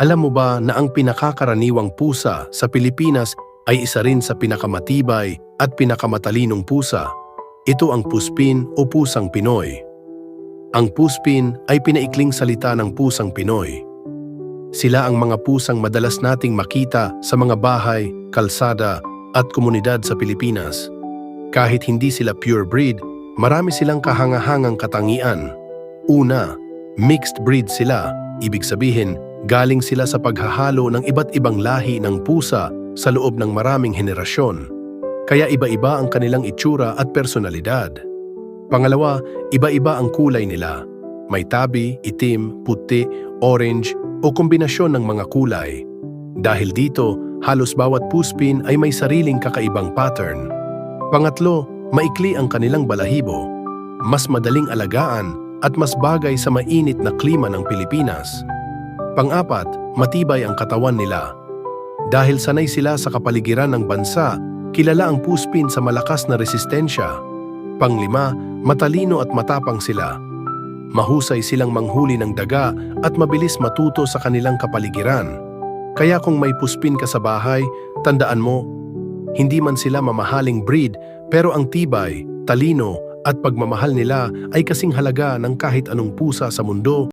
Alam mo ba na ang pinakakaraniwang pusa sa Pilipinas ay isa rin sa pinakamatibay at pinakamatalinong pusa? Ito ang puspin o pusang Pinoy. Ang puspin ay pinaikling salita ng pusang Pinoy. Sila ang mga pusang madalas nating makita sa mga bahay, kalsada at komunidad sa Pilipinas. Kahit hindi sila pure breed, marami silang kahangahangang katangian. Una, mixed breed sila. Ibig sabihin, galing sila sa paghahalo ng iba't ibang lahi ng pusa sa loob ng maraming henerasyon. Kaya iba-iba ang kanilang itsura at personalidad. Pangalawa, iba-iba ang kulay nila. May tabi, itim, puti, orange o kombinasyon ng mga kulay. Dahil dito, halos bawat puspin ay may sariling kakaibang pattern. Pangatlo, maikli ang kanilang balahibo. Mas madaling alagaan at mas bagay sa mainit na klima ng Pilipinas. Pang-apat, matibay ang katawan nila. Dahil sanay sila sa kapaligiran ng bansa, kilala ang puspin sa malakas na resistensya. Panglima, matalino at matapang sila. Mahusay silang manghuli ng daga at mabilis matuto sa kanilang kapaligiran. Kaya kung may puspin ka sa bahay, tandaan mo, hindi man sila mamahaling breed, pero ang tibay, talino at pagmamahal nila ay kasing halaga ng kahit anong pusa sa mundo.